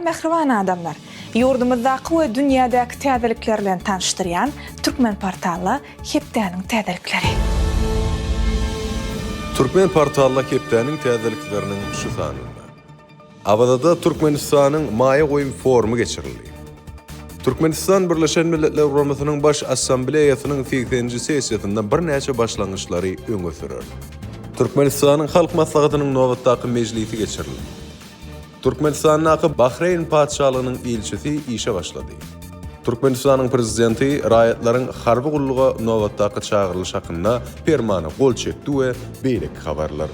mehriban adamlar. Yurdumuzdaki ve dünyadaki täzeliklerle tanıştıran Türkmen portalı Hepdäniň täzelikleri. Türkmen portalı Hepdäniň täzelikleriniň şu sanynda. Abadada Türkmenistanyň Maýa goýum forumy geçirildi. Türkmenistan Birleşen Milletler Guramasynyň baş assambleýasynyň 80-nji sessiýasynda bir näçe başlangyçlary öňe sürerdi. Türkmenistanyň halk maslahatynyň nowatdaky mejlisi geçirildi. Türkmenistanyň Bahreyn padşalygynyň elçisi işe başlady. Türkmenistanyň prezidenti raýatlaryň harby gulluga nowatdaky çağırlyş hakynda permana gol çekdi we beýleki habarlar.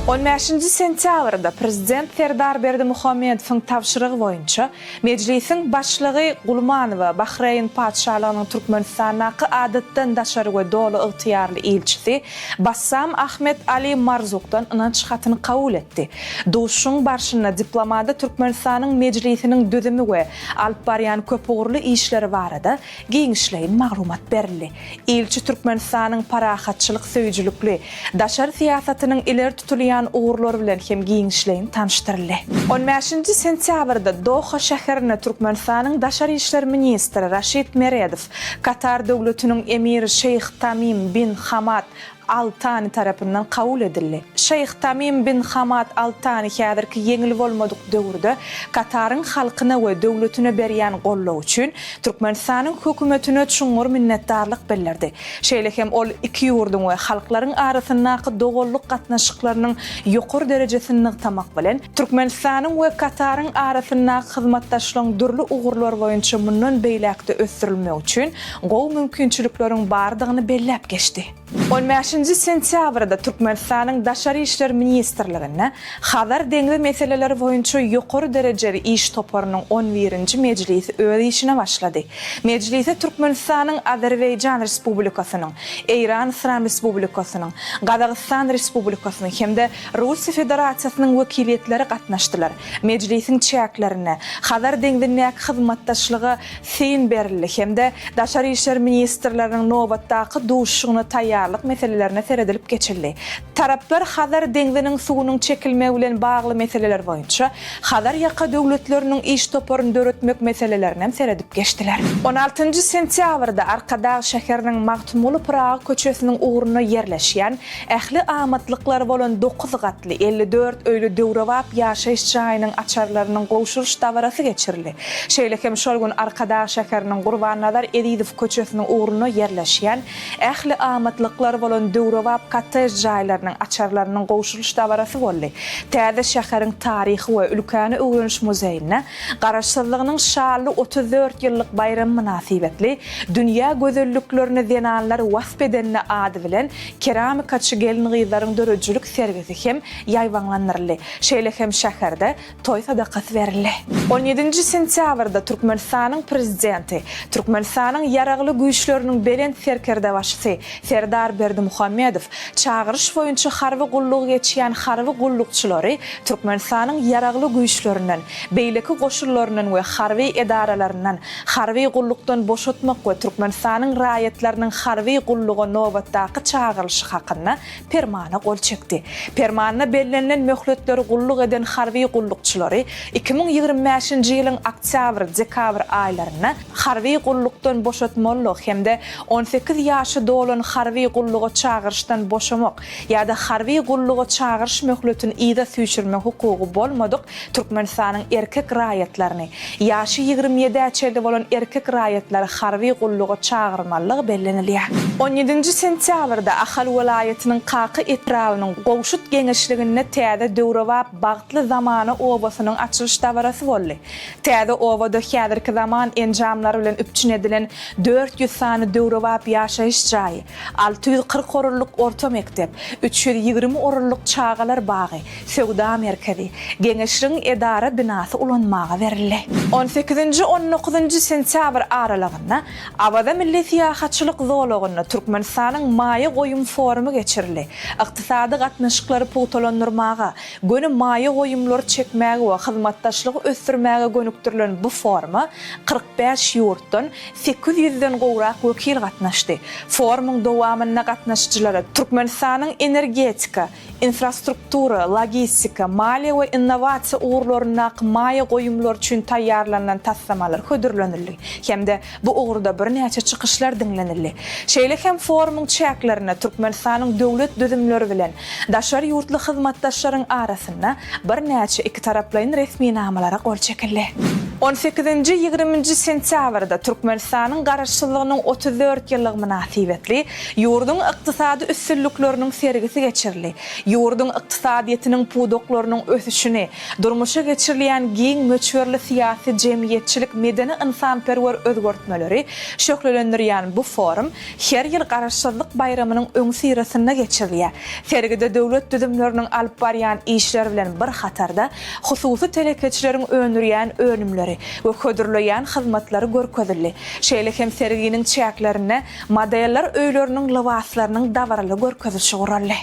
15 sentýabrda prezident Serdar Berdimuhammedowyň tapşyrygy boýunça mejlisiň başlygy Gulmanowa Bahreyn padşalygynyň Türkmenistanyňky adatdan daşary we dolu ygtyýarly elçisi Bassam Ahmet Ali Marzukdan ynanç hatyny kabul etdi. Duşuň barşyna diplomada Türkmenistanyň mejlisiniň düzümi we alyp barýan köp ugurly işleri barada giňişleýin maglumat berildi. Elçi Türkmenistanyň parahatçylyk söýüjülükli daşary siýasatynyň ileri tutulýan uğurlar bilen hem giňişleýin tanıştyryldy. 15 sentýabrda Doha şäherine Türkmenistanyň daşary işler ministri Raşid Meredow, Katar döwletiniň emiri Şeyh Tamim bin Hamad Al Thani tarapyndan kabul edildi. Şeyh Tamim bin Hamad Al Thani häzirki yeňil bolmadyk döwürde Kataryň halkyna we döwletine berýän gollaw üçin Türkmenistanyň hökümetine çuňur minnetdarlyk bildirdi. Şeýle hem ol iki ýurdun we halklaryň arasyndaky dogolluk gatnaşyklarynyň ýokary derejesini tamak bilen Türkmenistanyň we Kataryň arasyndaky hyzmatdaşlygyň dürli ugurlar boýunça mundan beýlekde ösdürilmek üçin gowy mümkinçilikleriň bardygyny belläp geçdi. 15 sentýabrda Türkmenistanyň daşary işler ministrligine Hazar deňzi meseleleri boýunça ýokary derejeli iş toparynyň 11-nji mejlisi öz işine başlady. Mejlise Türkmenistanyň Azerbaýjan Respublikasynyň, Eýran Islam Respublikasynyň, Gazagystan Respublikasynyň hemde Russiýa Federasiýasynyň wekiliyetleri gatnaşdylar. Mejlisiň çäklerine Hazar deňzindäki hyzmatdaşlygy sen berildi hemde daşary işler ministrleriniň nowatdaky duşugyna taýýarlyk meselelerine seredilip geçildi. Taraplar Hazar deňziniň suwunyň çekilmegi bilen bagly meseleler boýunça Hazar ýaka döwletleriniň iş toparyny döretmek meselelerini seredip geçdiler. 16 sentýabrda Arkadaş şäheriniň Magtumulu Praga köçesiniň uğruna yerleşýän ähli amatlyklar bolan 9 gatly 54 öýle döwrewap ýaşaýyş jaýynyň açarlarynyň gowşuruş dawarasy geçirildi. Şeýle hem şol gün Arkadaş şäheriniň Gurban-Nazar Edizow köçesiniň uğruna yerleşýän ähli amatlyklar bolan döwrewap kottej jaýlarynyň açarlarynyň gowşuruş dawarasy boldy. Täze şäheriň taryhy we ülkäni öwreniş muzeýine garaşsyzlygynyň şaly 34 ýyllyk bayram münasibetli dünýä gözelliklerini zenanlar wasp edenine ady bilen keramikaçy gelin gyzlaryň dörejülük sergisi hem ýaýwanlandyryldy. Şeýle hem şäherde toý sadakasy berildi. 17 sentýabrda Türkmenistanyň prezidenti, Türkmenistanyň ýaragly güýçleriniň belend serkerde başçysy Serdar Berdimuhammedow çağırış boýunça harby gulluk geçýän harby gullukçylary Türkmenistanyň ýaragly güýçlerinden, beýleki goşullarynyň we harby edaralarynyň harby gullukdan boşatmak we Türkmenistanyň raýatlarynyň harby gulluga nowatdaky çağırlyşy hakynda permana gol çekdi. Permana bellenlen möhletleri gulluk eden harby gullukçylary 2025-nji ýylyň oktyabr-dekabr aýlaryna harby gullukdan boşatmalyk hemde 18 ýaşy dolan harby gulluga çağırışdan boşamak ýa-da harby gulluga çağırış möhletini ýa-da süýçürmek hukugy bolmadyk Türkmenistanyň erkek raýatlaryny ýaşy 27 ýaşa bolan erkek raýatlary harby gulluga çağırmalygy bellenilýär. 17 sentýabrda Ahal welaýatynyň Qaky etrawynyň gowşut geňeşligine täze döwrewap bagtly zamany obasynyň açylyş dawarasy boldy. Täze obada häzirki zaman enjamlary bilen üpçün edilen 400 sany döwrewap ýaşaýyş jaýy, 640 orunluk orta mektep, 320 orunluk çağalar bagy, sewda merkezi, geňeşliň edara binasy ulanmaga berildi. 18-19 sentyabr aralygynda Abada milli siýahatçylyk zowlagyna Türkmenistanyň Maýa goýum forumy geçirildi. Ykdysady gatnaşyklary puwtalandyrmaga, göni maýa goýumlary çekmäge we hyzmatdaşlygy ösdürmäge gönüktirilen bu foruma 45 ýurtdan 800-den gowrak wekil gatnaşdy. Forumyň dowamyna aýdanyna gatnaşjylary Türkmenistanyň energetika, infrastruktura, logistika, maliýe we innovasiýa uğurlaryna maýa goýumlar üçin taýýarlanan taslamalar hödürlenildi. Hemde bu uğurda bir näçe çykyşlar diňlenildi. Şeýle hem forumyň çäklerine Türkmenistanyň döwlet düzümleri bilen daşary ýurtly hyzmatdaşlaryň arasynda bir näçe iki taraplaryň resmi namalara gol çekildi. 18-20 sentýabrda Türkmenistanyň garaşçylygynyň 34 ýyllyk münasibetli ýurdun ykdysady üstünlükleriniň sergisi geçirildi. Ýurdun ykdysadyetiniň pudoklarynyň ösüşini, durmuşa geçirilýän giň möçberli syýasy jemgyýetçilik medeni insanperwer özgörtmeleri şöhretlendirýän bu forum her ýyl garaşçylyk bayramynyň öň sirasyna geçirilýär. Sergide döwlet düzümleriniň alyp barýan işler bilen bir hatarda hususy telekeçileriň öňürýän önümleri we hödürleýän hyzmatlary görkezildi. Şeýle hem serginiň çäklerine modeller öýleriniň libaslarynyň dawaryly görkezilşi guruldy.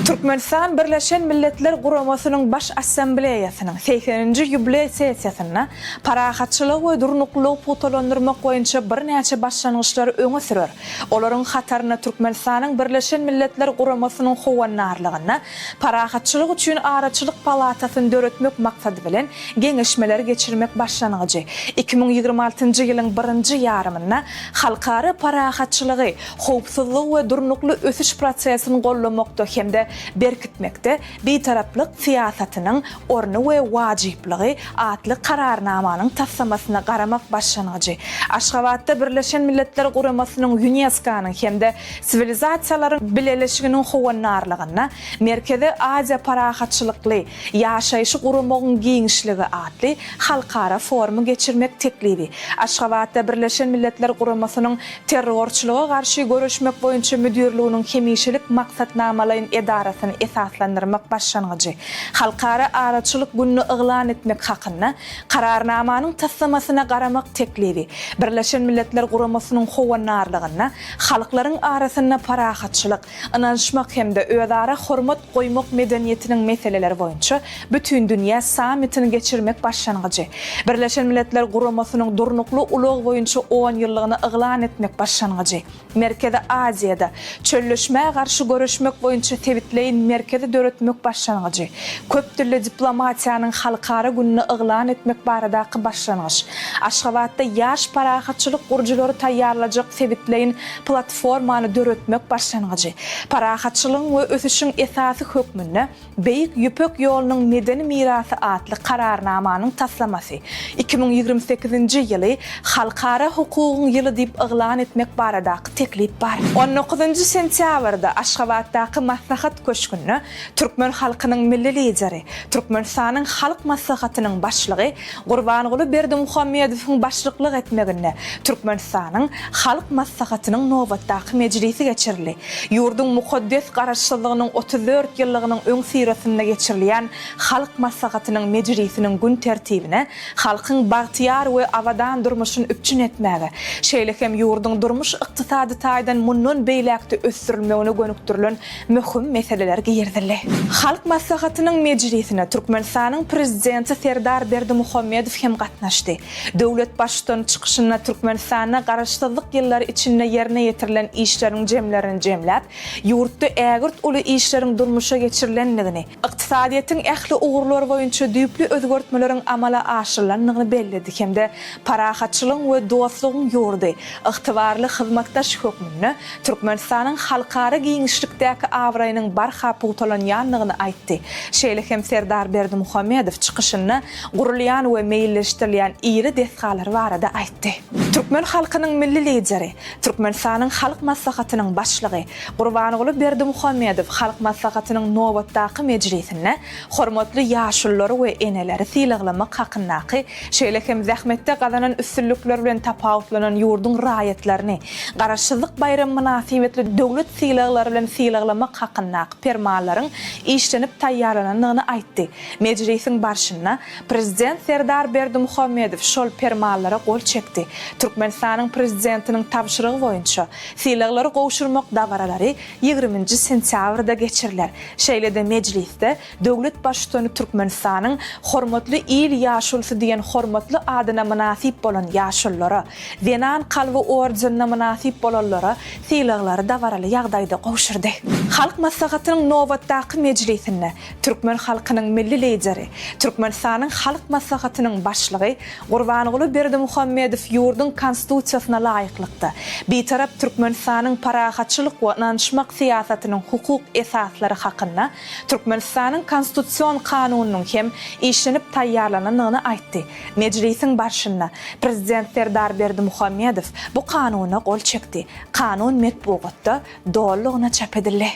Türkmenistan Birleşen Milletler Guramasının Baş Assambleýasynyň 80-nji ýubiley sessiýasyna parahatçylyk we durnuklyk putolandyrmak boýunça bir näçe başlangyçlar öňe sürer. Olaryň hataryna Türkmenistanyň Birleşen Milletler Guramasynyň howanarlygyna parahatçylyk üçin araçylyk palatasyny döretmek maksady bilen geňeşmeler geçirmek başlangyjy. 2026-njy ýylyň 1-nji ýarymyna halkara parahatçylygy, howpsuzlyk we durnukly ösüş prosesini gollamakda hemde berkitmekde bir taraplyk siýasatynyň orny we wajyplygy atly kararnamanyň taslamasyna garamak başlangyjy. Aşgabatda Birleşen Milletler Guramasynyň UNESCO-nyň hemde sivilizasiýalaryň bileleşiginiň howanarlygyna Merkezi Aziýa parahatçylykly ýaşaýyşy guramagyň giňişligi atly halkara forumy geçirmek teklibi. Aşgabatda Birleşen Milletler Guramasynyň terrorçylyga garşy görüşmek boýunça müdirliginiň hemişelik maksatnamalaryň edarasyny esaslandyrmak başlangyjy. Halkara araçylyk gününi yglan etmek hakyna kararnamanyň taslamasyna garamak teklibi. Birleşen Milletler Guramasynyň howanarlygyna halklaryň arasynda parahatçylyk, ynanşmak hemde özara hormat goýmak medeniýetiniň meseleleri boýunça bütün dünýä sammitini geçirmek başlangyjy. Birleşen Milletler Guramasynyň durnukly ulag boýunça 10 ýyllygyny yglan etmek başlangyjy. Merkezi Aziýada çölleşmäge garşy görüşmek boýunça tebitleyin merkezi döretmek başlangyjy. Köp türlü diplomatiýanyň halkara gününi yglan etmek baradaky başlangyş. Aşgabatda ýaş parahatçylyk gurjulary taýýarlajak tebitleyin platformany döretmek başlangyjy. Parahatçylygyň we ösüşiň esasy hökmünde beýik ýüpek ýolunyň medeni mirasy atly kararnamanyň taslamasy 2028-nji ýyly halkara hukugyň ýyly diýip yglan etmek baradaky teklip bar. 19-njy sentýabrda Aşgabatdaky maslahat köşkünde Türkmen halkynyň milli lideri, Türkmenistanyň halk maslahatynyň başlygy Gurbanyguly Berdimuhammedowyň başlyklyk etmeginde Türkmenistanyň halk maslahatynyň nowatdaky mejlisi geçirildi. Ýurdun mukaddes garaşçylygynyň 34 ýyllygynyň öň sirasyna geçirilýän halk maslahatynyň mejlisiniň gün tertibine halkyň bagtyar we awadan durmuşyny üpçün etmäge, şeýle hem ýurdun durmuş ykdysady taýdan mundan beýlekde ösdürilmegine gönüktirilen möhüm meseleler giýirdildi. Halk maslahatynyň mejlisine Türkmenistanyň prezidenti Serdar Berdimuhammedow hem gatnaşdy. Döwlet başçysynyň çykyşyna Türkmenistana garaşçylyk ýyllary içinde ýerine ýetirilen işleriň jemlerini jemläp, ýurtda ägirt uly işleriň durmuşa geçirilenligini, ykdysadyetiň ähli ugurlary boýunça düýpli özgörtmeleriň amala aşyrylanlygyny bellidi hemde parahatçylyk we dostlugyň ýurdy, ygtybarly hyzmatdaş hökmünde Türkmenistanyň halkara giňişlikdäki awraýynyň barha putolanýanlygyny aýtdy. Şeýle hem Serdar Berdimuhammedow çykyşyna gurulýan we meýilleşdirilýän iri desgalary barada aýtdy. Türkmen halkynyň milli lideri, Türkmenistanyň halk maslahatynyň başlygy Gurbanyguly Berdimuhammedow halk maslahatynyň nowatdaky mejlisine hormatly ýaşulary we eneleri sylaklamak hakyndaky, şeýle hem zähmetde gazanan üstünlükler bilen tapawutlanan ýurdun raýatlaryny garaşçylyk bayram münasibetli döwlet sylaklary bilen sylaklamak hakyndaky permanlaryň işlenip taýýarlananyny aýtdy. Mejlisiň başyna prezident Serdar Berdimuhammedow şol permanlara gol çekdi. Türkmenistanyň prezidentiniň tapşyrygy boýunça sylaglary gowşurmak dawaralary 20-nji sentýabrda geçiriler. Şeýlede mejlisde döwlet başçysyny Türkmenistanyň hormatly il ýaşulsy diýen hormatly adyna münasip bolan ýaşullara, Zenan Kalby ordenyna münasip bolanlara sylaglary dawaraly ýagdaýda gowşurdy. Halk maslahatynyň nowatdaky mejlisinde Türkmen halkynyň milli lideri, Türkmenistanyň halk maslahatynyň başlygy Gurbanyguly Berdimuhammedow ýurdun konstitusiýasyna laýyklykda betarap Türkmenistanyň parahatçylyk we nanşmak siýasatynyň hukuk esaslary hakynda Türkmenistanyň konstitusiýon kanunynyň hem işlenip taýýarlananyny aýtdy. Mejlisiň başyna prezident Serdar Berdimuhammedow bu kanuny gol çekdi. Kanun metbuatda dolugyna çap edildi.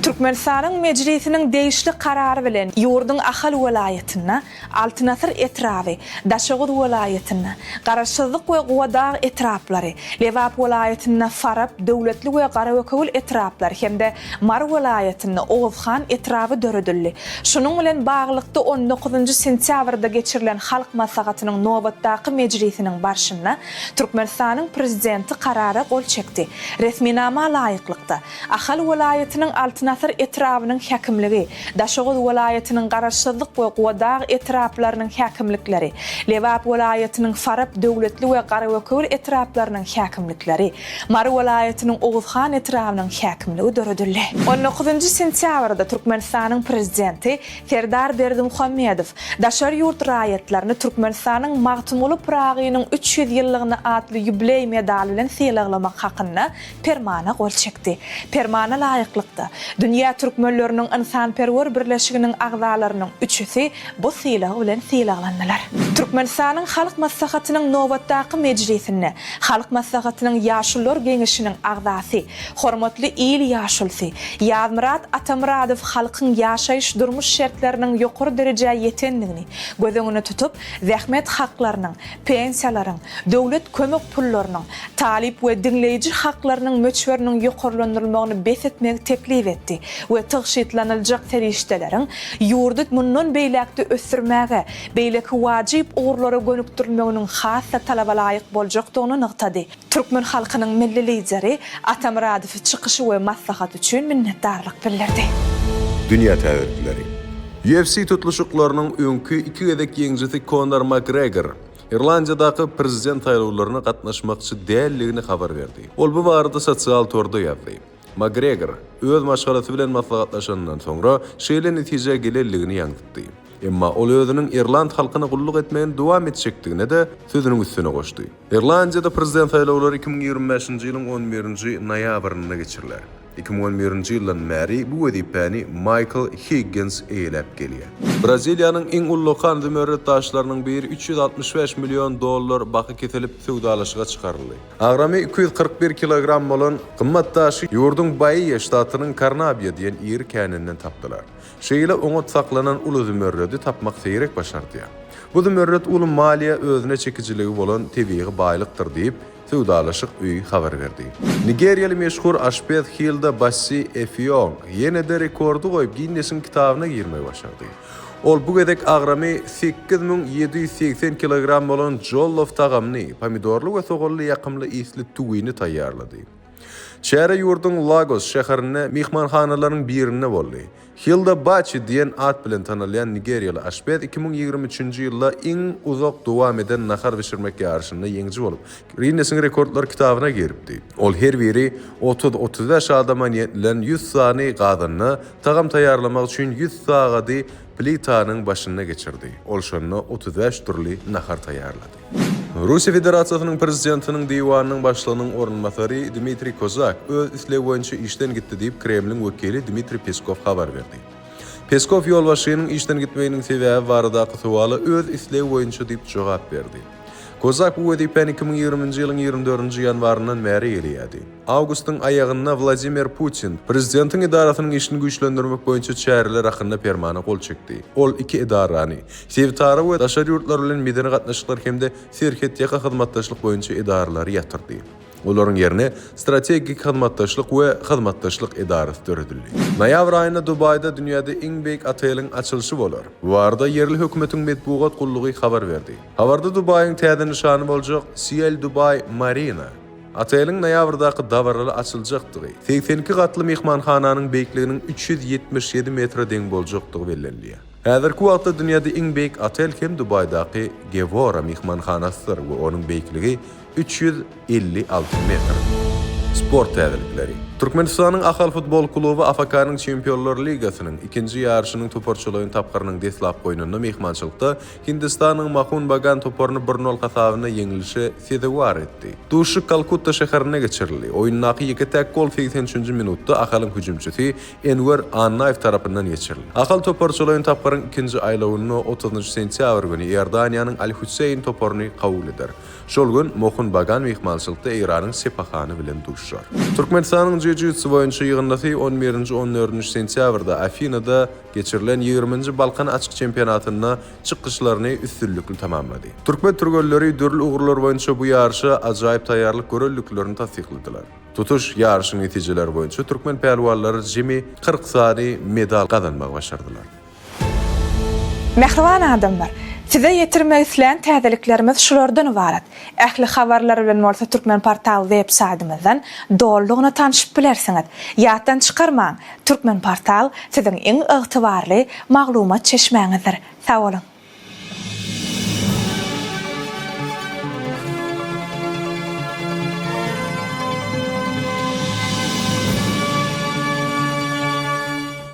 Türkmenistanyň mejlisiniň değişli karary bilen ýurdun ahal welaýatyna, Altynasır etrawy, Daşagud welaýatyna, Garaşsyzlyk we Guwadag etraplary, Lewap welaýatyna Farab, döwletli we Garawekowul etraplary hemde Mar welaýatyna Owuzhan etrawy döredildi. Şunuň bilen baglykda 19-njy sentýabrda geçirilen halk maslahatynyň nowatdaky mejlisiniň başyna Türkmenistanyň prezidenti karara gol çekdi. Resminama laýyklykda ahal welaýatynyň Altynasır etrawynyň häkimligi, Daşagud welaýatynyň Garaşsyzlyk we Guwadag etraplarynyň häkimlikleri, Lewap welaýatynyň Farab döwletli we Garawekowul etraplarynyň häkimlikleri, Mar welaýatynyň Owuzhan etrawynyň häkimligi döredildi. 19-njy sentýabrda Türkmenistanyň prezidenti Serdar Berdimuhammedow daşar ýurt raýatlaryny Türkmenistanyň magtumuly Pragynyň 300 ýyllygyny atly ýubiley medaly bilen sylaklamak hakynda permana gol çekdi. Permana laýyklykda dünýä türkmenläriniň insanperwer birleşiginiň agzalarynyň üçüsi bu sylagy bilen sylaglandylar. Türkmenistanyň halk maslahatynyň nowatdaky mejlisinde halk maslahatynyň ýaşullar geňişiniň agzasy, hormatly il ýaşulsy Ýazmyrat Atamradow halkyň ýaşaýyş durmuş şertleriniň ýokary derejä ýetenligini göz öňüne tutup, zähmet haklarynyň, pensiýalaryň, döwlet kömek pullarynyň, talip we dinleýiji haklarynyň möçberiniň ýokarlandyrylmagyny besetmek teklif etdi we tygşytlanylajak terişdeleriň ýurdu mundan beýlekde ösürmäge, beýleki wajyp ugurlara gönükdirilmeginiň hassa talaba laýyk boljakdygyny nykdady. Türkmen halkynyň milli lideri Atamradow çykyşy we maslahat üçin minnetdarlyk bildirdi. Dünya täwirleri. UFC tutuluşuklarynyň öňkü iki gezek ýeňjisi Conor McGregor Irlandiyadaky prezident taýlawlaryna gatnaşmakçy dälligini habar berdi. Ol bu barada sosial torda ýazdy. McGregor öz maşgalasy bilen maslahatlaşandan soňra şeýle netije gelelligini ýaňytdy. Emma ol özüniň Irland halkyna gulluk etmegini dowam etjekdigine de sözüniň üstüne goşdy. Irlandiyada prezident taýlawlary 2025-nji ýylyň 11-nji noýabrynda geçiriler. 2011-nji ýyldan bäri bu wezipäni Michael Higgins eýlep gelýär. Braziliýanyň iň ully kandy taşlarynyň biri $365 milyon baky kesilip sowdalaşyga çykaryldy. Agramy 241 kilogram bolan gymmat taşy ýurdun Bahia ştatynyň Carnabia diýen ýer käninden tapdylar. Şeýle oňa saklanan uly zümörredi tapmak seýrek başardy. Bu zümörret uly maliýe özüne çekijiligi bolan tebii baýlykdyr diýip sowdalaşyk öýü habar berdi. Nigeriýaly meşhur aşpez Hilda Bassi Effiong ýene-de rekordy goýup Guinness'in kitabyna girmegi başardy. Ol bu gedek agramy 8780 kilogram bolan jollof tagamny, pomidorly we soğully ýakymly isli tugyny taýýarlady. Çäre ýurdun Lagos şäherine mihmanhanalaryň birinde boldy. Hilda Bassi diýen at bilen tanylýan Nigeriýaly aşpez 2023-nji ýylda iň uzak dowam eden nahar bişirmek ýarşynda ýeňji bolup, Guinness'in rekordlar kitabyna giripdi. Ol her biri 30-35 adama niýetlen 100 sany gadyny tagam taýýarlamak üçin 100 sagady plitanyň başyna geçirdi. Ol şonu 35 türli nahar taýýarlady. Russiya Federasiýasynyň prezidentiniň diwanynyň başlygynyň ornmasary Dmitri Kozak öz islew boýunça işden gitdi diýip Kremliň wekili Dmitri Peskov habar berdi. Peskov ýolbaşçynyň işden gitmeginiň sebäbi baradaky suwaly öz islew boýunça diýip jogap berdi. Kozak bu wezipäni 2020-nji ýylyň 24-nji ýanwarynyň bäri gelýärdi. Awgustyň aýagyna Vladimir Putin prezidentiň idarasynyň işini güýçlendirmek boýunça çäreler hakynda permana gol çekdi. Ol iki idarany, Sevtara we daşary ýurtlar bilen medeni gatnaşyklar hemde serket ýaka hyzmatdaşlyk boýunça idaralary ýatyrdy. Olaryň ýerine strategik hyzmatdaşlyk we hyzmatdaşlyk edarasy töredildi. Noýabr aýynda Dubaýda dünýäde iň beýik otelyň açylşy bolar. Bu arada yerli hökümetiň medpugat gullugy habar berdi. Habarda Dubaýyň täze nişany boljak Ciel Dubai Marina. Otelyň noýabrdaky dawarly açyljakdygy, 82 gatly mehmanhananyň beýikliginiň 377 metre deň boljakdygy bellenildi. Häzirki wagtda dünýäde iň beýik otel hem Dubaýdaky Gevora mehmanhanasydyr we onuň beýikligi 356 metr. Sport täzelikleri. Türkmenistanyň Ahal futbol kluby AFK-nyň Çempionlar Ligasynyň 2-nji ýarşynyň toparçylygyny tapgarynyň deslap goýununda mehmançylykda Hindistanyň Mahun Bagan toparyny 1-0 hasabyna ýeňilişi sedewar etdi. Duşy Kalkutta şäherine geçirildi. Oýundaky 2 täk gol 83-nji minutda Ahalyň hüjümçisi Enwer Annaýew tarapyndan geçirildi. Ahal toparçylygyny tapgaryň 2-nji aýlawyny 30 sentýabr güni Ýerdaniýanyň Al-Huseyn toparyny kabul eder. Şol gün Mahun Bagan mehmançylykda Iranyň Sepahany bilen duşar. Türkmenistanyň jiu-jitsu boýunça ýygyndasy 11-14 sentýabrda Afinada geçirilen 20-nji Balkan açyk çempionatyna çykyşlaryny üstünlükli tamamlady. Türkmen türgölleri dörl ugurlar boýunça bu ýarşa ajaýyp taýýarlyk görelliklerini tasdiqladilar. Tutuş ýarşynyň netijeleri boýunça türkmen pehlwanlary jemi 40 sany medal gazanmak başardylar. Mehriban adamlar, size yetirmek isleyen täzeliklerimiz şulardan ibaret. Ähli habarlar bilen bolsa Türkmen portal web saytymyzdan doldugyna tanyşyp bilersiňiz. Ýatdan çykarmaň. Türkmen portal siziň iň ygtybarly maglumat çeşmeňizdir. Sag bolun.